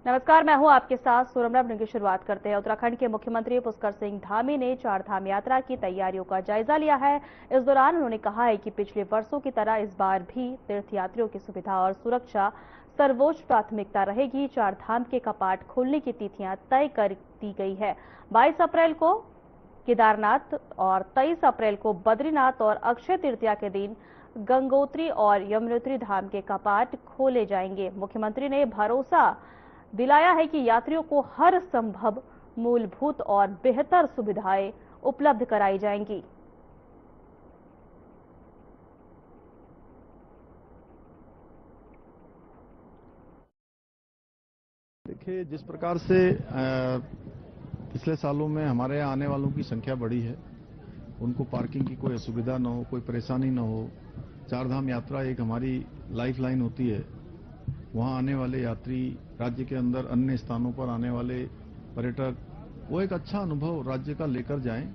नमस्कार, मैं हूं आपके साथ सूरमरा। की शुरुआत करते हैं। उत्तराखंड के मुख्यमंत्री पुष्कर सिंह धामी ने चारधाम यात्रा की तैयारियों का जायजा लिया है। इस दौरान उन्होंने कहा है कि पिछले वर्षों की तरह इस बार भी तीर्थयात्रियों की सुविधा और सुरक्षा सर्वोच्च प्राथमिकता रहेगी। चारधाम के कपाट खोलने की तिथियां तय कर दी गई है। 22 अप्रैल को केदारनाथ और 23 अप्रैल को बद्रीनाथ और अक्षय तृतीया के दिन गंगोत्री और यमुनोत्री धाम के कपाट खोले जाएंगे। मुख्यमंत्री ने भरोसा दिलाया है कि यात्रियों को हर संभव मूलभूत और बेहतर सुविधाएं उपलब्ध कराई जाएंगी। देखिए, जिस प्रकार से पिछले सालों में हमारे यहाँ आने वालों की संख्या बढ़ी है, उनको पार्किंग की कोई असुविधा न हो, कोई परेशानी न हो। चारधाम यात्रा एक हमारी लाइफलाइन होती है। वहां आने वाले यात्री, राज्य के अंदर अन्य स्थानों पर आने वाले पर्यटक, वो एक अच्छा अनुभव राज्य का लेकर जाएं।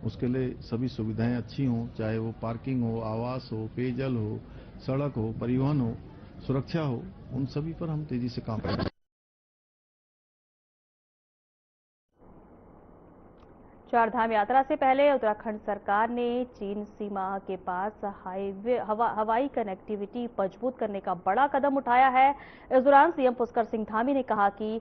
उसके लिए सभी सुविधाएं अच्छी हों, चाहे वो पार्किंग हो, आवास हो, पेयजल हो, सड़क हो, परिवहन हो, सुरक्षा हो, उन सभी पर हम तेजी से काम करेंगे। चारधाम यात्रा से पहले उत्तराखंड सरकार ने चीन सीमा के पास हवाई कनेक्टिविटी मजबूत करने का बड़ा कदम उठाया है। इस दौरान सीएम पुष्कर सिंह धामी ने कहा कि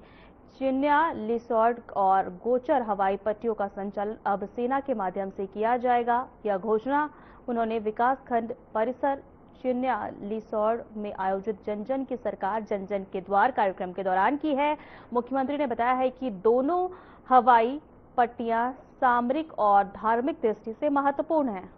चिन्या, लिसॉर्ड और गोचर हवाई पट्टियों का संचालन अब सेना के माध्यम से किया जाएगा। यह घोषणा उन्होंने विकासखंड परिसर चिन्या लिसॉर्ड में आयोजित जन जन की सरकार जन जन के द्वार कार्यक्रम के दौरान की है। मुख्यमंत्री ने बताया है कि दोनों हवाई पट्टियां सामरिक और धार्मिक दृष्टि से महत्वपूर्ण हैं।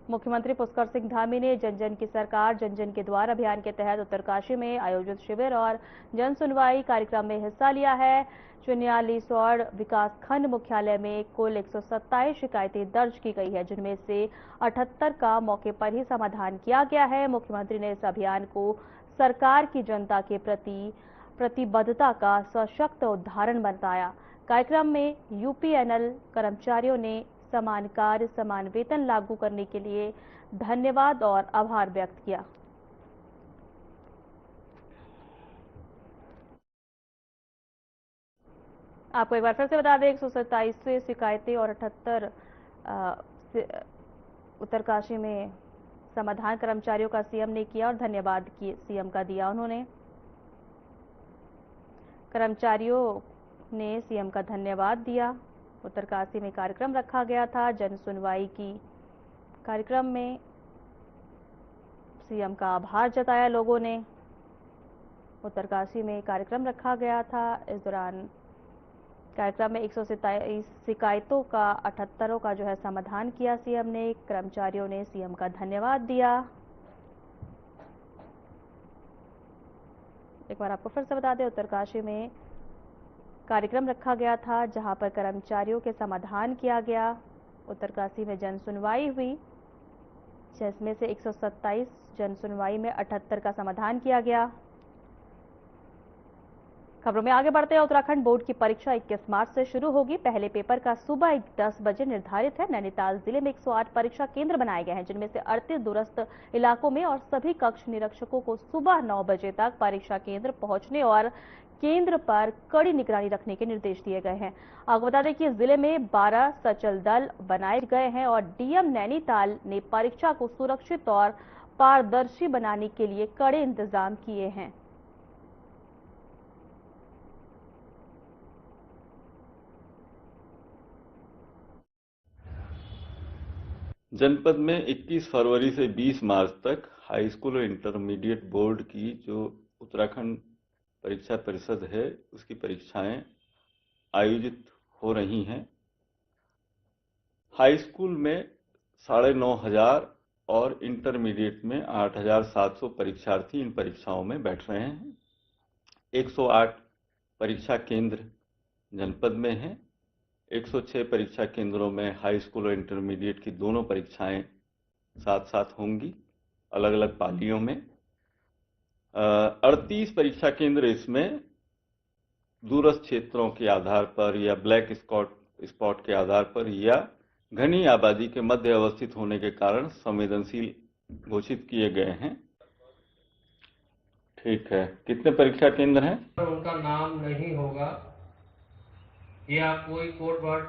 मुख्यमंत्री पुष्कर सिंह धामी ने जन जन की सरकार जन जन के द्वार अभियान के तहत उत्तरकाशी में आयोजित शिविर और जन सुनवाई कार्यक्रम में हिस्सा लिया है। चुनिया लिसॉर्ड विकासखंड मुख्यालय में कुल 127 शिकायतें दर्ज की गई है, जिनमें से 78 का मौके पर ही समाधान किया गया है। मुख्यमंत्री ने इस अभियान को सरकार की जनता के प्रति प्रतिबद्धता का सशक्त उदाहरण बताया। कार्यक्रम में यूपीएनएल कर्मचारियों ने समान कार्य समान वेतन लागू करने के लिए धन्यवाद और आभार व्यक्त किया। आपको एक बार फिर से बता दें, 127 शिकायतें और 78 उत्तरकाशी में समाधान कर्मचारियों का सीएम ने किया और धन्यवाद सीएम का दिया। उन्होंने कर्मचारियों ने सीएम का धन्यवाद दिया। उत्तरकाशी में कार्यक्रम रखा गया था जन सुनवाई की। कार्यक्रम में सीएम का आभार जताया लोगों ने। उत्तरकाशी में कार्यक्रम रखा गया था। इस दौरान कार्यक्रम में 127 शिकायतों का 78 का जो है समाधान किया सीएम ने। कर्मचारियों ने सीएम का धन्यवाद दिया। एक बार आपको फिर से बता दें, उत्तरकाशी में कार्यक्रम रखा गया था जहां पर कर्मचारियों के समाधान किया गया। उत्तरकाशी में जन सुनवाई हुई, जिसमें से 127 जन सुनवाई में 78 का समाधान किया गया। खबरों में आगे बढ़ते हैं। उत्तराखंड बोर्ड की परीक्षा 21 मार्च से शुरू होगी। पहले पेपर का सुबह 10 बजे निर्धारित है। नैनीताल जिले में 108 परीक्षा केंद्र बनाए गए हैं, जिनमें से 38 दूरस्थ इलाकों में, और सभी कक्ष निरीक्षकों को सुबह 9 बजे तक परीक्षा केंद्र पहुंचने और केंद्र पर कड़ी निगरानी रखने के निर्देश दिए गए हैं। आपको बता दें कि जिले में 12 सचल दल बनाए गए हैं और डीएम नैनीताल ने परीक्षा को सुरक्षित और पारदर्शी बनाने के लिए कड़े इंतजाम किए हैं। जनपद में 21 फरवरी से 20 मार्च तक हाई स्कूल और इंटरमीडिएट बोर्ड की जो उत्तराखंड परीक्षा परिषद है उसकी परीक्षाएं आयोजित हो रही हैं। हाई स्कूल में 9,500 और इंटरमीडिएट में 8,700 परीक्षार्थी इन परीक्षाओं में बैठ रहे हैं। 108 परीक्षा केंद्र जनपद में हैं। 106 परीक्षा केंद्रों में हाई स्कूल और इंटरमीडिएट की दोनों परीक्षाएं साथ साथ होंगी, अलग अलग पालियों में। 38 परीक्षा केंद्र इसमें दूरस्थ क्षेत्रों के आधार पर या ब्लैक स्पॉट के आधार पर या घनी आबादी के मध्य अवस्थित होने के कारण संवेदनशील घोषित किए गए हैं। ठीक है, कितने परीक्षा केंद्र हैं? उनका नाम नहीं होगा या कोई कोड वर्ड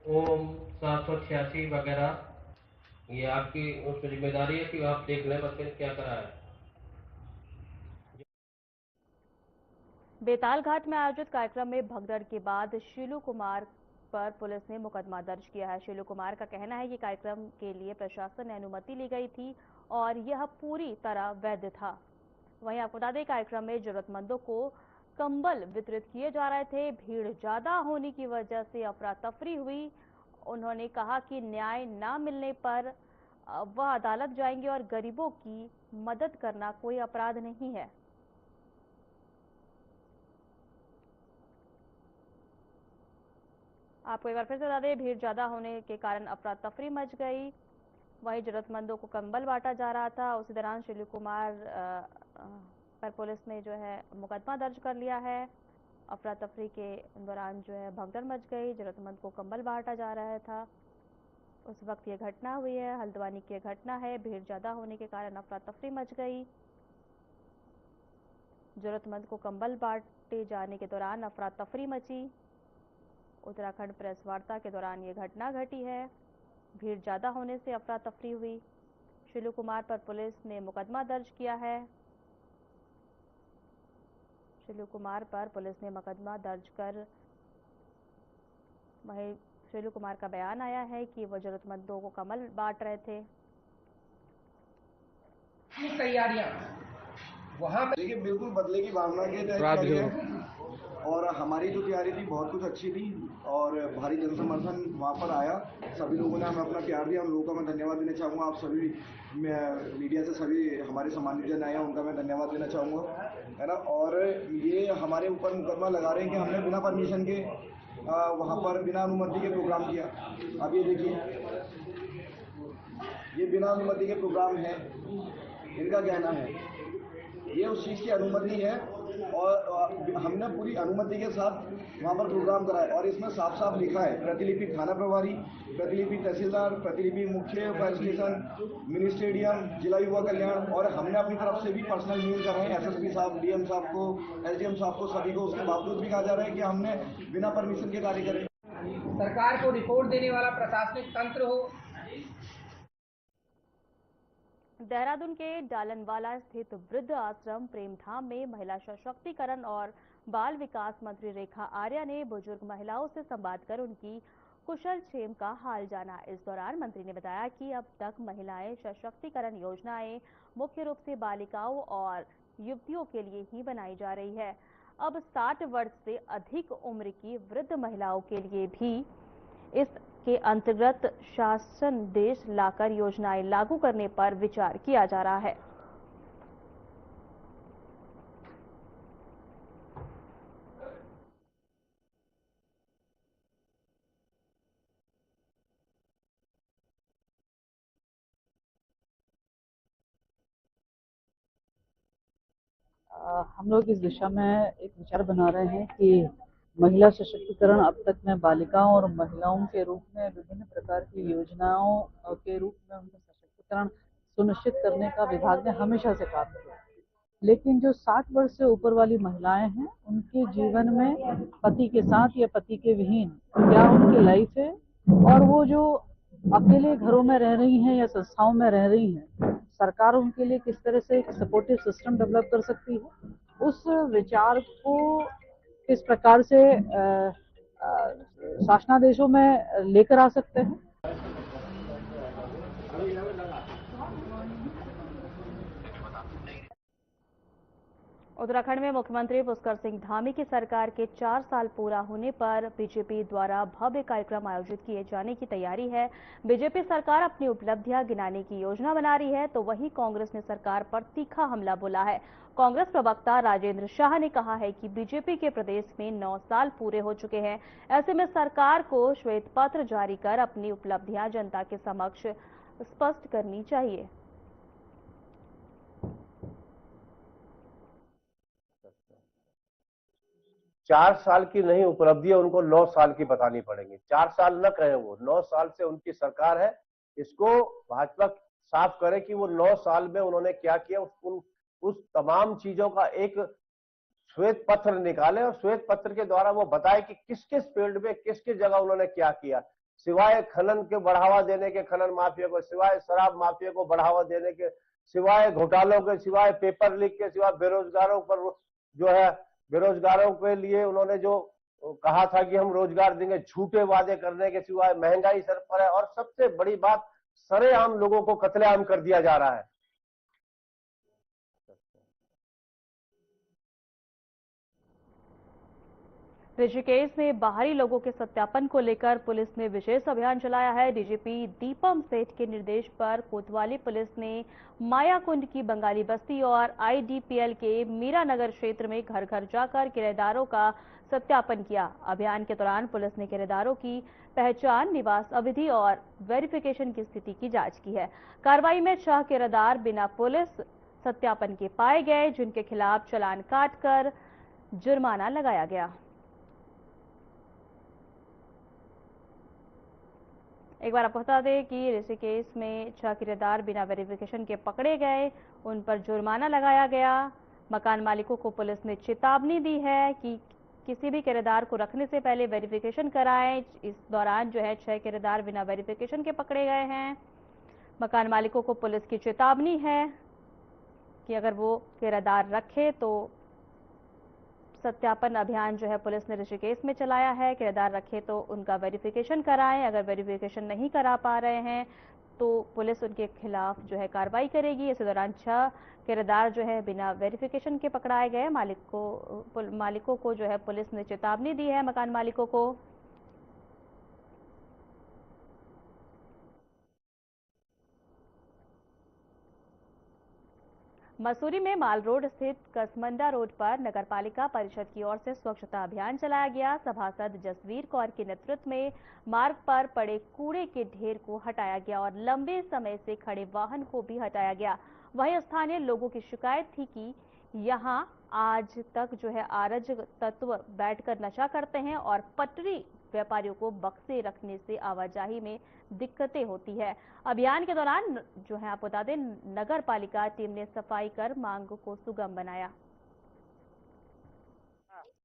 ओम 786 वगैरह, ये आपकी उस पर जिम्मेदारी है कि आप देख लें बच्चे ने क्या करा है। बेताल घाट में आयोजित कार्यक्रम में भगदड़ के बाद शीलू कुमार पर पुलिस ने मुकदमा दर्ज किया है। शीलू कुमार का कहना है कि कार्यक्रम के लिए प्रशासन ने अनुमति ली गई थी और यह पूरी तरह वैध था। वहीं आपको बता दें, कार्यक्रम में जरूरतमंदों को कंबल वितरित किए जा रहे थे। भीड़ ज्यादा होने की वजह से अफरा तफरी हुई। उन्होंने कहा कि न्याय न मिलने पर वह अदालत जाएंगे और गरीबों की मदद करना कोई अपराध नहीं है। आपको एक बार फिर से बता दें, भीड़ ज्यादा होने के कारण अफरा तफरी मच गई। वहीं जरूरतमंदों को कंबल बांटा जा रहा था। उसी दौरान शीलू कुमार पर पुलिस ने जो है मुकदमा दर्ज कर लिया है। अफरा तफरी के दौरान जो है भगदड़ मच गई, जरूरतमंद को कंबल बांटा जा रहा था, उस वक्त ये घटना हुई है। हल्द्वानी की घटना है, भीड़ ज्यादा होने के कारण अफरा तफरी मच गई। जरूरतमंद को कंबल बांटे जाने के दौरान अफरा तफरी मची। उत्तराखंड प्रेस वार्ता के दौरान ये घटना घटी है। भीड़ ज्यादा होने से अफरा तफरी हुई। शीलू कुमार पर पुलिस ने मुकदमा दर्ज किया है। शीलू कुमार पर पुलिस ने मुकदमा दर्ज कर वहीं शीलू कुमार का बयान आया है कि वो जरूरतमंदों को कंबल बांट रहे थे। तैयारियां वहां देखिए, बिल्कुल बदले की भावना के तहत किया गया और हमारी जो तैयारी थी बहुत कुछ अच्छी थी और भारी जनसमर्थन वहाँ पर आया। सभी लोगों ने हमें अपना प्यार दिया। उन लोगों का मैं धन्यवाद देना चाहूँगा। आप सभी मीडिया से सभी हमारे सम्मानित जन आए हैं, उनका मैं धन्यवाद देना चाहूँगा, है ना। और ये हमारे ऊपर मुकदमा लगा रहे हैं कि हमने बिना परमिशन के वहाँ पर बिना अनुमति के प्रोग्राम किया। अब ये देखिए, ये बिना अनुमति के प्रोग्राम है, इनका कहना है ये उस चीज़ की अनुमति है और हमने पूरी अनुमति के साथ वहाँ पर प्रोग्राम कराया। और इसमें साफ साफ लिखा है प्रतिलिपि थाना प्रभारी, प्रतिलिपि तहसीलदार, प्रतिलिपि मुख्य फायर स्टेशन, मिनी स्टेडियम, जिला युवा कल्याण, और हमने अपनी तरफ से भी पर्सनल मेल कर रहे हैं एसएसपी साहब, डीएम साहब को, एसडीएम साहब को, सभी को। उसके बावजूद भी कहा जा रहा है कि हमने बिना परमिशन के कार्य करे। सरकार को रिपोर्ट देने वाला प्रशासनिक तंत्र हो। देहरादून के डालनवाला स्थित वृद्ध आश्रम प्रेमधाम में महिला सशक्तिकरण और बाल विकास मंत्री रेखा आर्या ने बुजुर्ग महिलाओं से संवाद कर उनकी कुशल क्षेम का हाल जाना। इस दौरान मंत्री ने बताया कि अब तक महिलाएं सशक्तिकरण योजनाएं मुख्य रूप से बालिकाओं और युवतियों के लिए ही बनाई जा रही है। अब 60 वर्ष से अधिक उम्र की वृद्ध महिलाओं के लिए भी इसके अंतर्गत शासन देश लाकर योजनाएं लागू करने पर विचार किया जा रहा है। हम लोग इस दिशा में एक विचार बना रहे हैं कि महिला सशक्तिकरण अब तक में बालिकाओं और महिलाओं के रूप में विभिन्न प्रकार की योजनाओं के रूप में उनका सशक्तिकरण सुनिश्चित करने का विभाग ने हमेशा से काम किया। लेकिन जो 60 वर्ष से ऊपर वाली महिलाएं हैं, उनके जीवन में पति के साथ या पति के विहीन क्या उनकी लाइफ है, और वो जो अकेले घरों में रह रही हैं या संस्थाओं में रह रही हैं, सरकार उनके लिए किस तरह से एक सपोर्टिव सिस्टम डेवलप कर सकती है, उस विचार को किस प्रकार से शासनादेशों में लेकर आ सकते हैं। उत्तराखंड में मुख्यमंत्री पुष्कर सिंह धामी की सरकार के 4 साल पूरा होने पर बीजेपी द्वारा भव्य कार्यक्रम आयोजित किए जाने की तैयारी है। बीजेपी सरकार अपनी उपलब्धियां गिनाने की योजना बना रही है, तो वहीं कांग्रेस ने सरकार पर तीखा हमला बोला है। कांग्रेस प्रवक्ता राजेंद्र शाह ने कहा है कि बीजेपी के प्रदेश में 9 साल पूरे हो चुके हैं। ऐसे में सरकार को श्वेत पत्र जारी कर अपनी उपलब्धियां जनता के समक्ष स्पष्ट करनी चाहिए। 4 साल की नहीं उपलब्धियां उनको 9 साल की बतानी पड़ेंगी। 4 साल न कहें, वो 9 साल से उनकी सरकार है। इसको भाजपा साफ करे कि वो 9 साल में उन्होंने क्या किया। उस तमाम चीजों का एक श्वेत पत्र निकाले और श्वेत पत्र के द्वारा वो बताए कि किस किस फील्ड में किस किस जगह उन्होंने क्या किया। सिवाय खनन के बढ़ावा देने के, खनन माफिया को, सिवाय शराब माफिया को बढ़ावा देने के, सिवाय घोटालों के, सिवाय पेपर लीक के, सिवाय बेरोजगारों पर जो है, बेरोजगारों के लिए उन्होंने जो कहा था कि हम रोजगार देंगे, झूठे वादे करने के सिवाय महंगाई सर पर है। और सबसे बड़ी बात, सरेआम लोगों को कत्लेआम कर दिया जा रहा है। ऋषिकेश में बाहरी लोगों के सत्यापन को लेकर पुलिस ने विशेष अभियान चलाया है। डीजीपी दीपम सेठ के निर्देश पर कोतवाली पुलिस ने मायाकुंड की बंगाली बस्ती और आईडीपीएल के मीरानगर क्षेत्र में घर घर जाकर किराएदारों का सत्यापन किया। अभियान के दौरान पुलिस ने किराएदारों की पहचान, निवास अवधि और वेरिफिकेशन की स्थिति की जांच की है। कार्रवाई में 6 किराएदार बिना पुलिस सत्यापन के पाए गए, जिनके खिलाफ चालान काटकर जुर्माना लगाया गया। एक बार आपको बता दें कि ऋषिकेश में 6 किराएदार बिना वेरिफिकेशन के पकड़े गए, उन पर जुर्माना लगाया गया। मकान मालिकों को पुलिस ने चेतावनी दी है कि किसी भी किराएदार को रखने से पहले वेरिफिकेशन कराएं। इस दौरान जो है 6 किराएदार बिना वेरिफिकेशन के पकड़े गए हैं। मकान मालिकों को पुलिस की चेतावनी है कि अगर वो किराएदार रखे तो सत्यापन अभियान जो है पुलिस ने ऋषिकेश में चलाया है। किराएदार रखे तो उनका वेरिफिकेशन कराएं। अगर वेरिफिकेशन नहीं करा पा रहे हैं तो पुलिस उनके खिलाफ जो है कार्रवाई करेगी। इसी दौरान 6 किराएदार जो है बिना वेरिफिकेशन के पकड़ाए गए। मालिकों को जो है पुलिस ने चेतावनी दी है, मकान मालिकों को। मसूरी में माल रोड स्थित कसमंडा रोड पर नगरपालिका परिषद की ओर से स्वच्छता अभियान चलाया गया। सभासद जसवीर कौर के नेतृत्व में मार्ग पर पड़े कूड़े के ढेर को हटाया गया और लंबे समय से खड़े वाहन को भी हटाया गया। वहीं स्थानीय लोगों की शिकायत थी कि यहां आज तक जो है आरज तत्व बैठकर नशा करते हैं और पटरी व्यापारियों को बक्से रखने से आवाजाही में दिक्कतें होती है। अभियान के दौरान जो है आपको बता दें, नगर पालिका टीम ने सफाई कर मांग को सुगम बनाया।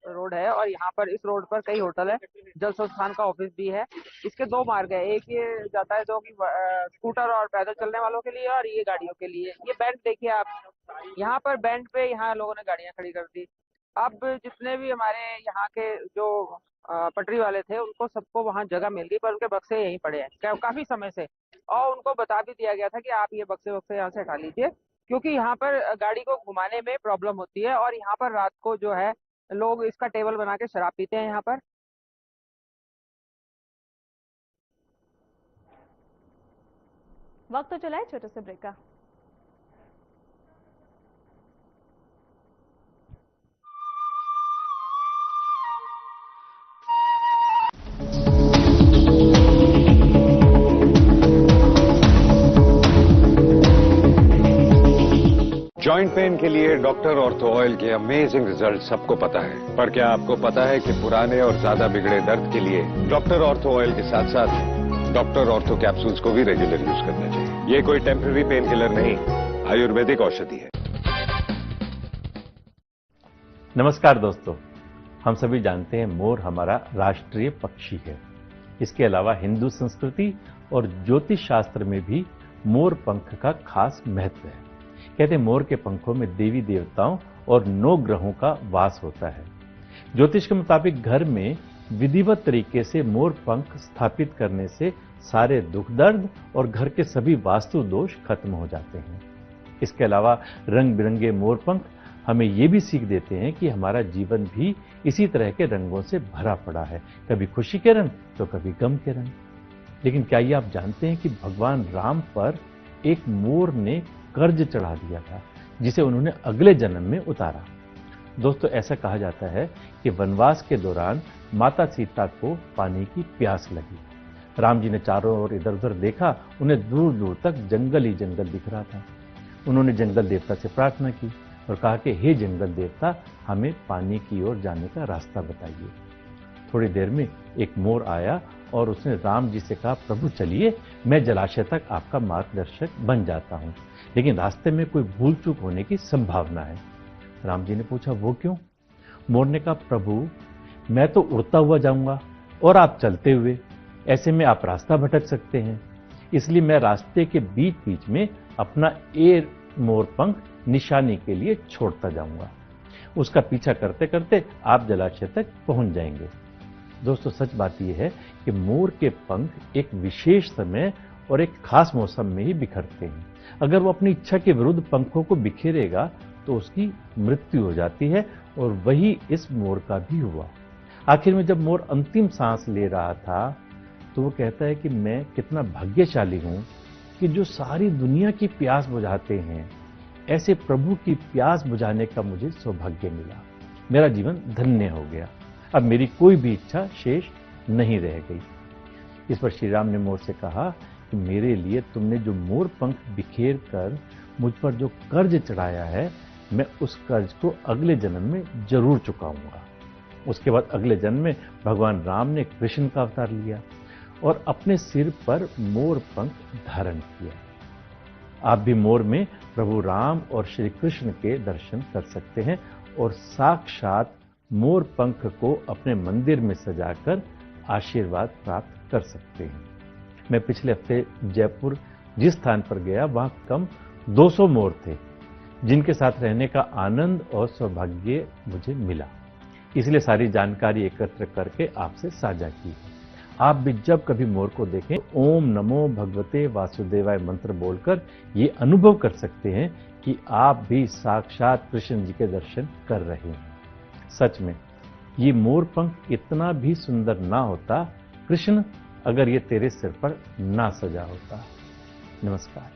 रोड है और यहाँ पर इस रोड पर कई होटल है, जल संस्थान का ऑफिस भी है। इसके 2 मार्ग है, एक ये जाता है जो कि स्कूटर और पैदल चलने वालों के लिए और ये गाड़ियों के लिए। ये बैंड देखिए आप, यहाँ पर बैंड पे यहाँ लोगों ने गाड़ियां खड़ी कर दी। अब जितने भी हमारे यहाँ के जो पटरी वाले थे उनको सबको वहाँ जगह मिल गई, पर उनके बक्से यहीं पड़े हैं काफी समय से। और उनको बता भी दिया गया था कि आप ये बक्से यहाँ से हटा लीजिए, क्योंकि यहाँ पर गाड़ी को घुमाने में प्रॉब्लम होती है और यहाँ पर रात को जो है लोग इसका टेबल बना के शराब पीते हैं यहाँ पर। वक्त तो चला है छोटे से ब्रेक का। जॉइंट पेन के लिए डॉक्टर ऑर्थो ऑयल के अमेजिंग रिजल्ट सबको पता है, पर क्या आपको पता है कि पुराने और ज्यादा बिगड़े दर्द के लिए डॉक्टर ऑर्थो ऑयल के साथ साथ डॉक्टर ऑर्थो कैप्सूल्स को भी रेगुलर यूज करना चाहिए। ये कोई टेम्पररी पेन किलर नहीं, आयुर्वेदिक औषधि है। नमस्कार दोस्तों, हम सभी जानते हैं मोर हमारा राष्ट्रीय पक्षी है। इसके अलावा हिंदू संस्कृति और ज्योतिष शास्त्र में भी मोर पंख का खास महत्व है। कहते हैं मोर के पंखों में देवी देवताओं और 9 ग्रहों का वास होता है। ज्योतिष के मुताबिक घर में विधिवत तरीके से मोर पंख स्थापित करने से सारे दुख दर्द और घर के सभी वास्तु दोष खत्म हो जाते हैं। इसके अलावा रंग बिरंगे मोर पंख हमें ये भी सीख देते हैं कि हमारा जीवन भी इसी तरह के रंगों से भरा पड़ा है, कभी खुशी के रंग तो कभी गम के रंग। लेकिन क्या ये आप जानते हैं कि भगवान राम पर एक मोर ने कर्ज चढ़ा दिया था, जिसे उन्होंने अगले जन्म में उतारा। दोस्तों, ऐसा कहा जाता है कि वनवास के दौरान माता सीता को पानी की प्यास लगी। राम जी ने चारों ओर इधर उधर देखा, उन्हें दूर दूर तक जंगल ही जंगल दिख रहा था। उन्होंने जंगल देवता से प्रार्थना की, और कहा कि हे जंगल देवता, हमें पानी की ओर जाने का रास्ता बताइए। थोड़ी देर में एक मोर आया और उसने राम जी से कहा, प्रभु चलिए, मैं जलाशय तक आपका मार्गदर्शक बन जाता हूं, लेकिन रास्ते में कोई भूल चूक होने की संभावना है। राम जी ने पूछा, वो क्यों? मोर ने कहा, प्रभु मैं तो उड़ता हुआ जाऊंगा और आप चलते हुए, ऐसे में आप रास्ता भटक सकते हैं, इसलिए मैं रास्ते के बीच बीच में अपना एक मोर पंख निशानी के लिए छोड़ता जाऊंगा। उसका पीछा करते करते आप जलाशय तक पहुंच जाएंगे। दोस्तों, सच बात यह है कि मोर के पंख एक विशेष समय और एक खास मौसम में ही बिखरते हैं। अगर वो अपनी इच्छा के विरुद्ध पंखों को बिखेरेगा तो उसकी मृत्यु हो जाती है, और वही इस मोर का भी हुआ। आखिर में जब मोर अंतिम सांस ले रहा था तो वो कहता है कि मैं कितना भाग्यशाली हूं कि जो सारी दुनिया की प्यास बुझाते हैं, ऐसे प्रभु की प्यास बुझाने का मुझे सौभाग्य मिला। मेरा जीवन धन्य हो गया, अब मेरी कोई भी इच्छा शेष नहीं रह गई। इस पर श्री राम ने मोर से कहा कि मेरे लिए तुमने जो मोर पंख बिखेर कर मुझ पर जो कर्ज चढ़ाया है, मैं उस कर्ज को अगले जन्म में जरूर चुकाऊंगा। उसके बाद अगले जन्म में भगवान राम ने कृष्ण का अवतार लिया और अपने सिर पर मोर पंख धारण किया। आप भी मोर में प्रभु राम और श्री कृष्ण के दर्शन कर सकते हैं और साक्षात मोर पंख को अपने मंदिर में सजाकर आशीर्वाद प्राप्त कर सकते हैं। मैं पिछले हफ्ते जयपुर जिस स्थान पर गया, वहां कम 200 मोर थे, जिनके साथ रहने का आनंद और सौभाग्य मुझे मिला। इसलिए सारी जानकारी एकत्र करके आपसे साझा की है। आप भी जब कभी मोर को देखें, ओम नमो भगवते वासुदेवाय मंत्र बोलकर ये अनुभव कर सकते हैं कि आप भी साक्षात कृष्ण जी के दर्शन कर रहे हैं। सच में ये मोर पंख इतना भी सुंदर ना होता, कृष्ण, अगर ये तेरे सिर पर ना सजा होता। नमस्कार।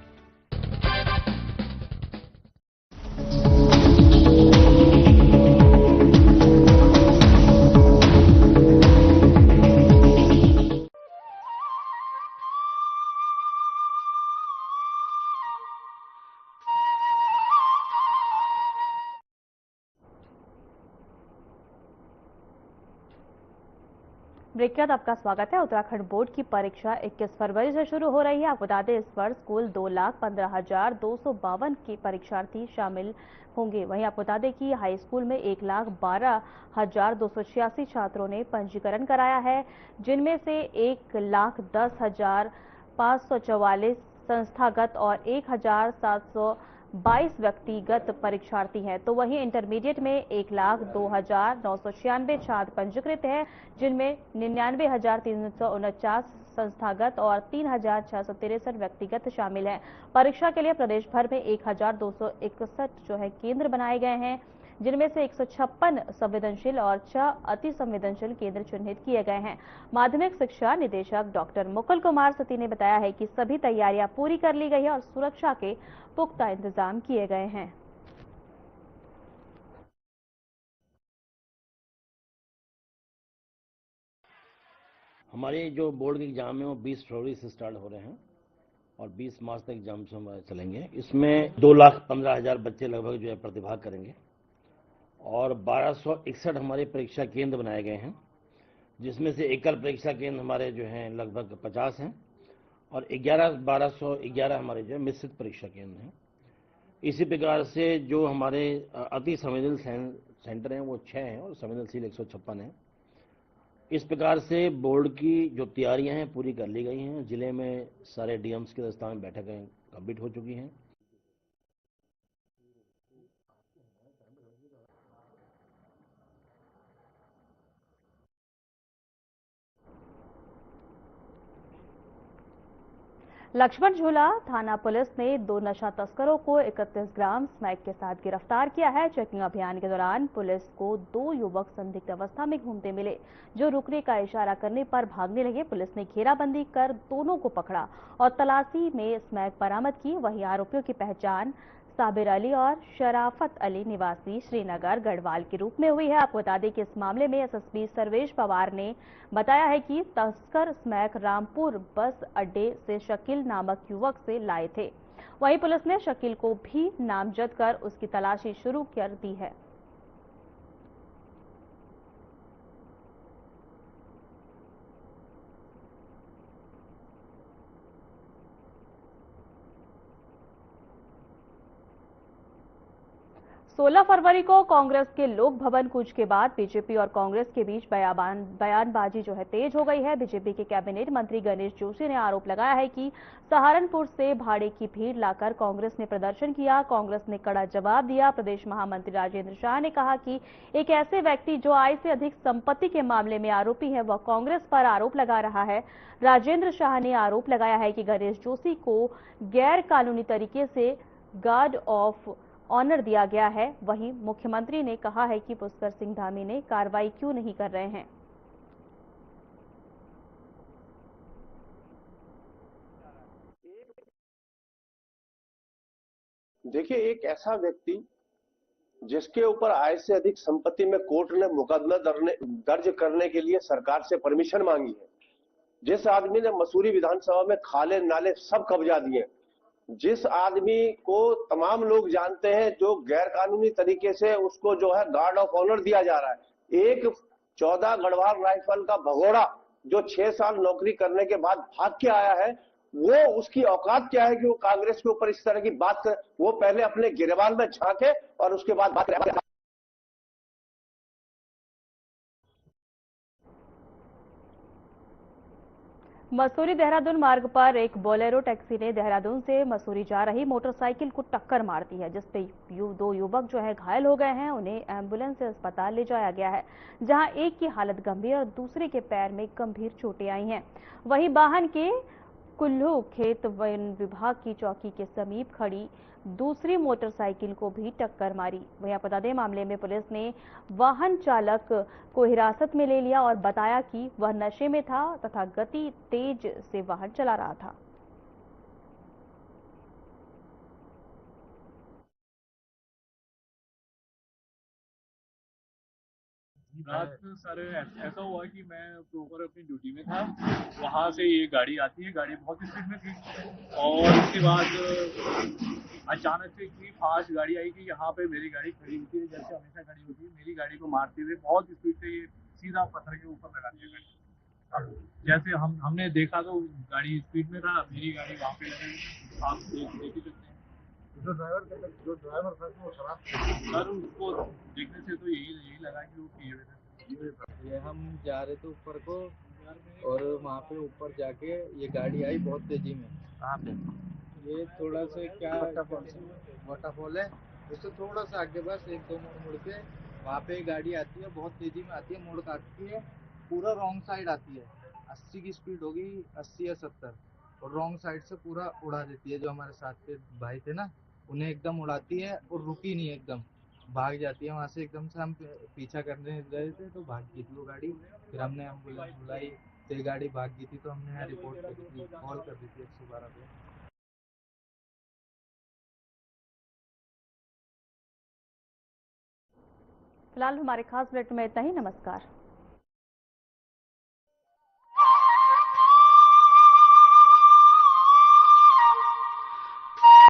ब्रेक के बाद आपका स्वागत है। उत्तराखंड बोर्ड की परीक्षा 21 फरवरी से शुरू हो रही है। आपको बता दें, इस वर्ष कुल 2,15,252 के परीक्षार्थी शामिल होंगे। वहीं आपको बता दें कि हाई स्कूल में 1,12,286 छात्रों ने पंजीकरण कराया है, जिनमें से 1,10,544 संस्थागत और 1,722 व्यक्तिगत परीक्षार्थी हैं। तो वहीं इंटरमीडिएट में 1,02,996 छात्र पंजीकृत हैं, जिनमें 99,349 संस्थागत और 3,663 व्यक्तिगत शामिल हैं। परीक्षा के लिए प्रदेश भर में 1,261 केंद्र बनाए गए हैं, जिनमें से 156 संवेदनशील और 6 अति संवेदनशील केंद्र चिन्हित किए गए हैं। माध्यमिक शिक्षा निदेशक डॉक्टर मुकुल कुमार सती ने बताया है कि सभी तैयारियां पूरी कर ली गई है और सुरक्षा के पुख्ता इंतजाम किए गए हैं। हमारे जो बोर्ड के एग्जाम है वो 20 फरवरी से स्टार्ट हो रहे हैं और 20 मार्च तक एग्जाम हमारे चलेंगे। इसमें 2,15,000 बच्चे लगभग जो है प्रतिभाग करेंगे और 1261 हमारे परीक्षा केंद्र बनाए गए हैं, जिसमें से एकल परीक्षा केंद्र हमारे जो हैं लगभग 50 हैं और 1211 हमारे जो है मिश्रित परीक्षा केंद्र हैं। इसी प्रकार से जो हमारे अति संवेदनशील सेंटर हैं वो 6 हैं और संवेदनशील 156 हैं। इस प्रकार से बोर्ड की जो तैयारियां हैं पूरी कर ली गई हैं। जिले में सारे डीएम्स की अवस्था में बैठकें कंप्लीट हो चुकी हैं। लक्ष्मण झूला थाना पुलिस ने 2 नशा तस्करों को 31 ग्राम स्मैक के साथ गिरफ्तार किया है। चेकिंग अभियान के दौरान पुलिस को 2 युवक संदिग्ध अवस्था में घूमते मिले, जो रुकने का इशारा करने पर भागने लगे। पुलिस ने घेराबंदी कर दोनों को पकड़ा और तलाशी में स्मैक बरामद की। वहीं आरोपियों की पहचान साबिर अली और शराफत अली निवासी श्रीनगर गढ़वाल के रूप में हुई है। आपको बता दें कि इस मामले में एसएसपी सर्वेश पवार ने बताया है कि तस्कर स्मैक रामपुर बस अड्डे से शकील नामक युवक से लाए थे। वहीं पुलिस ने शकील को भी नामजद कर उसकी तलाशी शुरू कर दी है। सोलह फरवरी को कांग्रेस के लोक भवन कूच के बाद बीजेपी और कांग्रेस के बीच बयानबाजी जो है तेज हो गई है। बीजेपी के कैबिनेट मंत्री गणेश जोशी ने आरोप लगाया है कि सहारनपुर से भाड़े की भीड़ लाकर कांग्रेस ने प्रदर्शन किया। कांग्रेस ने कड़ा जवाब दिया। प्रदेश महामंत्री राजेंद्र शाह ने कहा कि एक ऐसे व्यक्ति जो आय से अधिक संपत्ति के मामले में आरोपी है, वह कांग्रेस पर आरोप लगा रहा है। राजेंद्र शाह ने आरोप लगाया है कि गणेश जोशी को गैर कानूनी तरीके से गार्ड ऑफ ऑनर दिया गया है। वहीं मुख्यमंत्री ने कहा है कि पुष्कर सिंह धामी ने कार्रवाई क्यों नहीं कर रहे हैं। देखिए, एक ऐसा व्यक्ति जिसके ऊपर आय से अधिक संपत्ति में कोर्ट ने मुकदमा दर्ज करने के लिए सरकार से परमिशन मांगी है, जिस आदमी ने मसूरी विधानसभा में खाले नाले सब कब्जा दिए, जिस आदमी को तमाम लोग जानते हैं, जो गैर कानूनी तरीके से उसको जो है गार्ड ऑफ ऑनर दिया जा रहा है, एक 14 गढ़वाल राइफल का भगोड़ा जो 6 साल नौकरी करने के बाद भाग के आया है, वो उसकी औकात क्या है कि वो कांग्रेस के ऊपर इस तरह की बात कर। वो पहले अपने गिरबान में झांके और उसके बाद बात करे। मसूरी देहरादून मार्ग पर एक बोलेरो टैक्सी ने देहरादून से मसूरी जा रही मोटरसाइकिल को टक्कर मार दी है, जिससे दो युवक जो है घायल हो गए हैं। उन्हें एम्बुलेंस से अस्पताल ले जाया गया है, जहां एक की हालत गंभीर और दूसरे के पैर में गंभीर चोटें आई हैं। वहीं वाहन के कुल्लू खेत वन विभाग की चौकी के समीप खड़ी दूसरी मोटरसाइकिल को भी टक्कर मारी। वहीं आपको बता दें, मामले में पुलिस ने वाहन चालक को हिरासत में ले लिया और बताया कि वह नशे में था तथा गति तेज से वाहन चला रहा था। रात सर ऐसा हुआ कि मैं प्रॉपर अपनी ड्यूटी में था, वहाँ से ये गाड़ी आती है, गाड़ी बहुत स्पीड में थी और उसके बाद अचानक से इतनी फास्ट गाड़ी आई कि यहाँ पे मेरी गाड़ी खड़ी होती है, जैसे हमेशा खड़ी होती है, मेरी गाड़ी को मारते हुए बहुत स्पीड से ये सीधा पत्थर के ऊपर लगा दिया गाड़ी। जैसे हमने देखा तो गाड़ी स्पीड में था, मेरी गाड़ी वहाँ पे लगी। आप देख ही सकते हैं जो ड्राइवर था वो शराब सर, उसको देखने से तो यही लगा कि वो पिए हुए थे। ये हम जा रहे थे ऊपर को और वहाँ पे ऊपर जाके ये गाड़ी आई बहुत तेजी में। कहाँ पे? ये थोड़ा सा क्या वाटरफॉल है, उससे थोड़ा सा आगे बस 1-2 मोड़ मुड़ के वहाँ पे गाड़ी आती है, बहुत तेजी में आती है, मोड़ काटती है, पूरा रॉन्ग साइड आती है। 80 की स्पीड होगी, 80 या 70, और रॉन्ग साइड से पूरा उड़ा देती है। जो हमारे साथ के भाई थे ना, उन्हें एकदम उड़ाती है और रुकी नहीं, एकदम भाग जाती है वहाँ से। एकदम से हम पीछा करने गए थे तो भाग गई थी वो गाड़ी। फिर हमने एम्बुलेंस बुलाई, फिर गाड़ी भाग गई थी तो हमने यहाँ रिपोर्ट करी थी, कॉल कर दी थी 112 पे। फिलहाल हमारे खास बुलेटिन में इतना ही। नमस्कार।